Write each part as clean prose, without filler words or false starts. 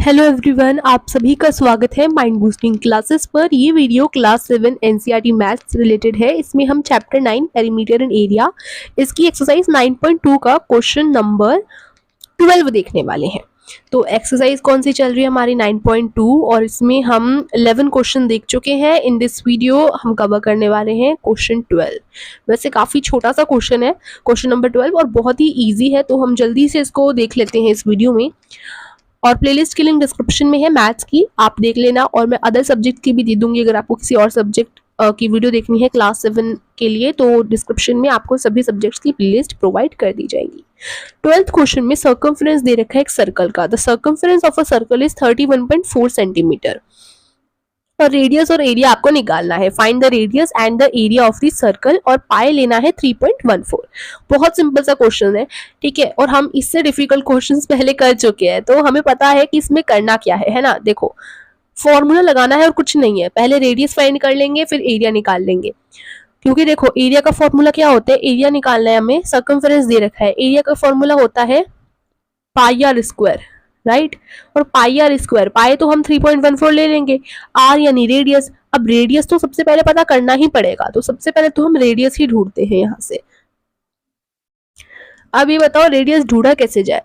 Hello everyone, आप सभी का स्वागत है माइंड बूस्टिंग क्लासेस पर। ये video class 7 NCERT maths related है। इसमें हम चैप्टर 9 पेरीमीटर एंड एरिया इसकी एक्सरसाइज 9.2 का क्वेश्चन नंबर 12 देखने वाले हैं। तो एक्सरसाइज कौन सी चल रही है हमारी 9.2 और इसमें हम 11 क्वेश्चन देख चुके हैं। इन दिस वीडियो हम कवर करने वाले हैं क्वेश्चन 12। वैसे काफ़ी छोटा सा क्वेश्चन है क्वेश्चन नंबर 12 और बहुत ही ईजी है, तो हम जल्दी से इसको देख लेते हैं इस वीडियो में। और प्लेलिस्ट की लिंक डिस्क्रिप्शन में है मैथ्स की, आप देख लेना। और मैं अदर सब्जेक्ट की भी दे दूंगी, अगर आपको किसी और सब्जेक्ट की वीडियो देखनी है क्लास 7 के लिए तो डिस्क्रिप्शन में आपको सभी सब्जेक्ट्स की प्लेलिस्ट प्रोवाइड कर दी जाएगी। 12th क्वेश्चन में सर्कमफेरेंस दे रखा है एक सर्कल का। The circumference of a circle is 31.4 centimetre और रेडियस और एरिया आपको निकालना है। Find the radius and the area of the circle और पाई लेना है 3.14। बहुत सिंपल सा क्वेश्चन है, ठीक है। और हम इससे डिफिकल्ट क्वेश्चंस पहले कर चुके हैं, तो हमें पता है कि इसमें करना क्या है ना। देखो, फॉर्मूला लगाना है और कुछ नहीं है। पहले रेडियस फाइंड कर लेंगे, फिर एरिया निकाल लेंगे। क्योंकि देखो, एरिया का फॉर्मूला क्या होता है, एरिया निकालना है हमें, सर्कमफेरेंस दे रखा है। एरिया का फॉर्मूला होता है पाई आर स्क्वायर, राइट। और पाई आर स्क्वायर, पाई तो हम 3.14 ले लेंगे, आर यानी रेडियस। अब रेडियस तो सबसे पहले पता करना ही पड़ेगा, तो सबसे पहले तो हम रेडियस ही ढूंढते हैं यहां से। अब ये बताओ रेडियस ढूंढा कैसे जाए।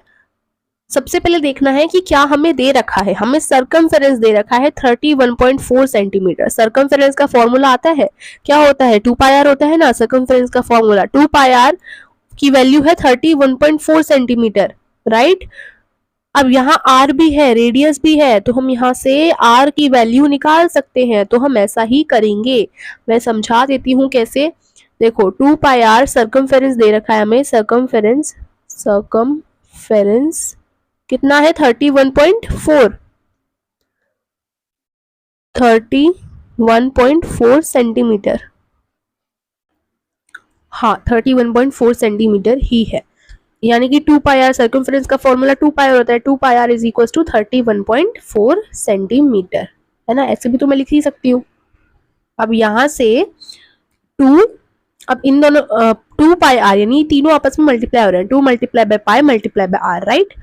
सबसे पहले देखना है कि क्या हमें दे रखा है। हमें सर्कमफेरेंस दे रखा है 31.4 सेंटीमीटर। सर्कमफेरेंस का फॉर्मूला आता है, क्या होता है, 2 पाई आर होता है ना। सर्कमफेरेंस का फॉर्मूला 2 पाई आर की वैल्यू है 31.4 सेंटीमीटर, राइट। अब यहाँ आर भी है, रेडियस भी है, तो हम यहाँ से आर की वैल्यू निकाल सकते हैं। तो हम ऐसा ही करेंगे, मैं समझा देती हूँ कैसे। देखो, 2 पाई आर सर्कमफेरेंस दे रखा है हमें। सर्कमफेरेंस कितना है, 31.4 सेंटीमीटर। हाँ, 31.4 सेंटीमीटर ही है, यानी कि 2 पाई आर, सर्कमफेरेंस का फॉर्मूला 2 पाई आर होता है। 2 pi R is equal to 31.4 centimetre, है ना। ऐसे भी तो मैं लिख ही सकती हूँ। अब यहाँ से 2, अब इन दोनों 2 पाई आर यानी तीनों आपस में मल्टीप्लाई हो रहे हैं। 2 multiply by pi multiply by R, right.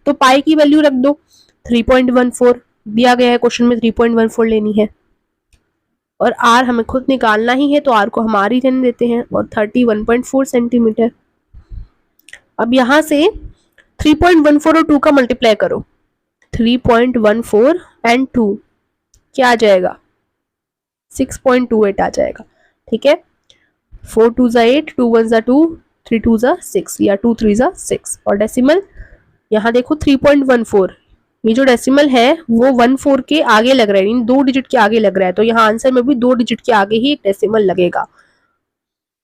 तो पाई की वैल्यू रख दो, 3.14 दिया गया है क्वेश्चन में, 3.14 लेनी है। और आर हमें खुद निकालना ही है, तो आर को हम आर ही रहने देते हैं। और 31.4 सेंटीमीटर। अब यहाँ से 3.14 और 2 का मल्टीप्लाई करो, 3.14 एंड 2 क्या आ जाएगा, 6.28 आ जाएगा, ठीक है। 4 2 जा 8, 2 1 जा 2, 3 2 जा 6 या 2 3 जा 6। और डेसिमल यहाँ देखो 3.14, ये जो डेसिमल है वो 14 के आगे लग रहा है, 2 डिजिट के आगे लग रहा है। तो यहाँ आंसर में भी 2 डिजिट के आगे ही एक डेसिमल लगेगा।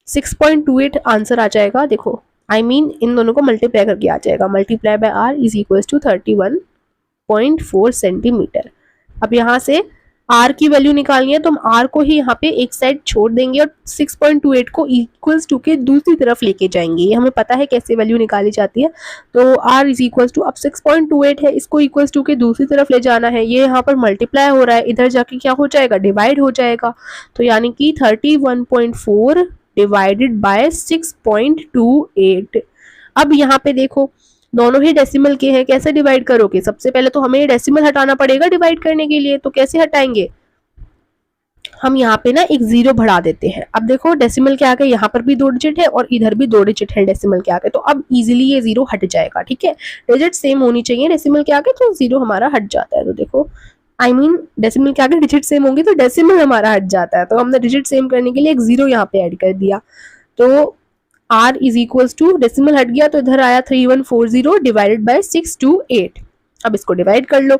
6.28 आंसर आ जाएगा। देखो, इन दोनों को मल्टीप्लाई करके आ जाएगा, multiply by R is equal to 31.4 centimetre. अब यहाँ से आर की वैल्यू निकालनी है, तो हम आर को ही यहाँ पे एक साइड छोड़ देंगे और 6.28 को इक्वल्स टू के दूसरी तरफ लेके जाएंगे। ये हमें पता है कैसे वैल्यू निकाली जाती है। तो आर इज इक्वल्स टू, अब 6.28 है, इसको इक्वल्स टू के दूसरी तरफ ले जाना है। ये यहाँ पर मल्टीप्लाई हो रहा है, इधर जाके क्या हो जाएगा, डिवाइड हो जाएगा। तो यानी कि 31.4 डिवाइडेड बाय 6.28। अब यहाँ पे देखो, दोनों ही डेसिमल के हैं, कैसे डिवाइड करोगे। सबसे पहले तो हमें डेसिमल हटाना पड़ेगा डिवाइड करने के लिए। तो कैसे हटाएंगे, हम यहाँ पे ना एक 0 बढ़ा देते हैं। अब देखो, डेसिमल के आगे यहाँ पर भी 2 डिजिट है और इधर भी 2 डिजिट है डेसिमल के आगे, तो अब इजीली ये 0 हट जाएगा, ठीक है। डिजिट सेम होनी चाहिए डेसिमल के आगे, तो 0 हमारा हट जाता है। तो देखो, डेसिमल के आगे डिजिट सेम होंगे तो डेसिमल हमारा हट जाता है। तो हमने डिजिट सेम करने के लिए एक 0 यहाँ पे ऐड कर दिया। तो r is equals to, decimal हट गया तो इधर आया 3140 डिवाइडेड बाय 628। अब इसको डिवाइड कर लो।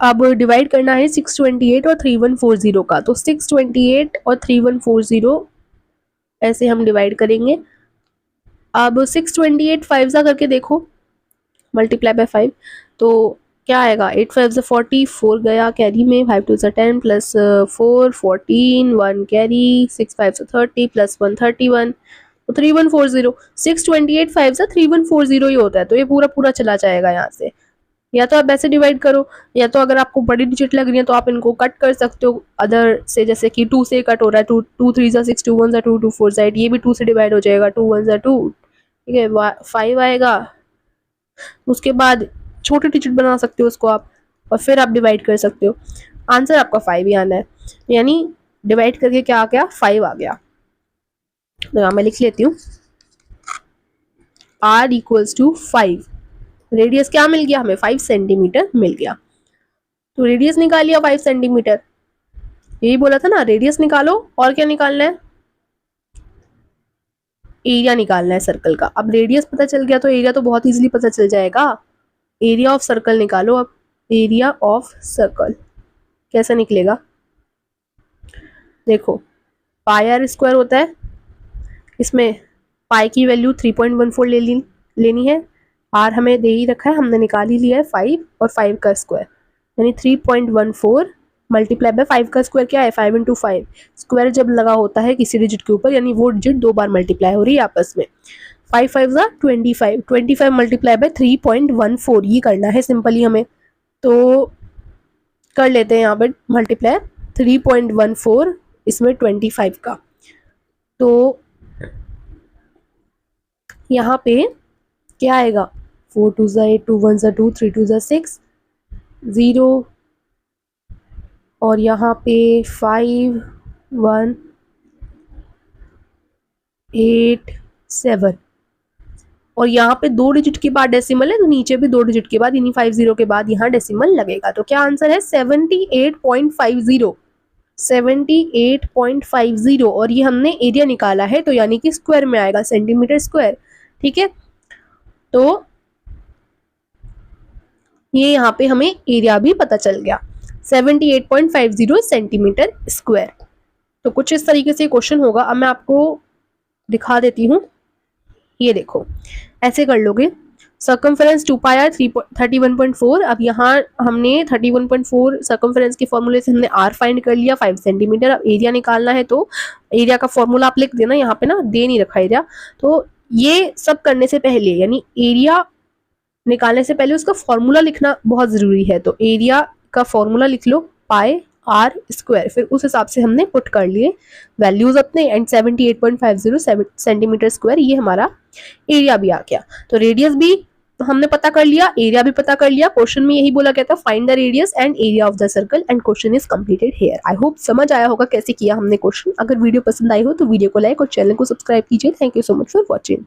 अब डिवाइड करना है 628 और 3140 का, तो 628 और 3140 ऐसे हम डिवाइड करेंगे। अब 628 5 सा करके देखो, मल्टीप्लाई बाय 5, तो क्या आएगा, 8 5 से 40, 4 गया कैरी में, 5 2 से 10 प्लस 4 14, 1 कैरी, 6 5 से 30 प्लस 1 31, तो 3140। 628 5 से 3140 ही होता है, तो ये पूरा पूरा चला जाएगा यहाँ से। या तो आप ऐसे डिवाइड करो, या तो अगर आपको बड़ी डिजिट लग रही है तो आप इनको कट कर सकते हो अदर से, जैसे कि 2 से कट हो रहा है, 2 3 जा 6, 2 1 जा 2, 2 4 जा 8, ये भी 2 से डिवाइड हो जाएगा, 2 1 जा 2, ठीक है। 5 आएगा, उसके बाद छोटे डिजिट बना सकते हो उसको आप, और फिर आप डिवाइड कर सकते हो। आंसर आपका 5 ही आना है, यानी डिवाइड करके क्या आ गया, 5 आ गया। तो यहाँ मैं लिख लेती हूँ r इक्वल्स टू 5। रेडियस क्या मिल गया हमें, 5 सेंटीमीटर मिल गया। तो रेडियस निकाल लिया 5 सेंटीमीटर, यही बोला था ना, रेडियस निकालो और क्या निकालना है, एरिया निकालना है सर्कल का। अब रेडियस पता चल गया तो एरिया तो बहुत इजीली पता चल जाएगा। एरिया ऑफ सर्कल निकालो अब, एरिया ऑफ सर्कल कैसे निकलेगा, देखो पाई आर स्क्वायर होता है, इसमें पाई की वैल्यू 3.14 लेनी है, आर हमें दे ही रखा है, हमने निकाल ही लिया है 5 और 5 का स्क्वायर, यानी 3.14 मल्टीप्लाई बाय 5 का स्क्वायर क्या है, 5 इंटू 5। स्क्वायर जब लगा होता है किसी डिजिट के ऊपर, यानी वो डिजिट 2 बार मल्टीप्लाई हो रही है आपस में। 5 5 जा 25, 25 मल्टीप्लाई बाय 3.14 ये करना है सिंपली हमें। तो कर लेते हैं यहाँ पर मल्टीप्लाई 3.14 इसमें 25 का, तो यहाँ पे क्या आएगा, 4 2 जा 8, 2 1 जा 2, 3 2 जा 6, 0 और यहाँ पे 5 1 8 7 और यहाँ पे 2 डिजिट के बाद डेसिमल है, तो नीचे भी 2 डिजिट के बाद यानी 50 के बाद यहाँ डेसिमल लगेगा। तो क्या आंसर है 78.50, 78.50 और ये हमने एरिया निकाला है, तो यानी कि स्क्वायर में आएगा, सेंटीमीटर स्क्वायर। ठीक है, तो ये यहाँ पे हमें एरिया भी पता चल गया, 78.50 सेंटीमीटर स्क्वायर। तो कुछ इस तरीके से क्वेश्चन होगा। अब मैं आपको दिखा देती हूँ, ये देखो ऐसे कर लोगे, सर्कमफेरेंस 2 पाई आर 31.4। अब यहाँ हमने 31.4 सर्कमफेरेंस के फॉर्मूले से हमने आर फाइंड कर लिया 5 सेंटीमीटर। अब एरिया निकालना है, तो एरिया का फॉर्मूला आप लिख देना, यहाँ पे ना दे नहीं रखा एरिया। तो ये सब करने से पहले, यानी एरिया निकालने से पहले उसका फॉर्मूला लिखना बहुत जरूरी है। तो एरिया का फॉर्मूला लिख लो, पाई आर स्क्वायर, फिर उस हिसाब से हमने पुट कर लिए वैल्यूज अपने, एंड 78.50 सेंटीमीटर स्क्वायर ये हमारा एरिया भी आ गया। तो रेडियस भी हमने पता कर लिया, एरिया भी पता कर लिया। क्वेश्चन में यही बोला गया था, find the radius and area of the circle, and question is completed here. I hope समझ आया होगा कैसे किया हमने क्वेश्चन। अगर वीडियो पसंद आई हो तो वीडियो को लाइक और चैनल को सब्सक्राइब कीजिए। Thank you so much for watching.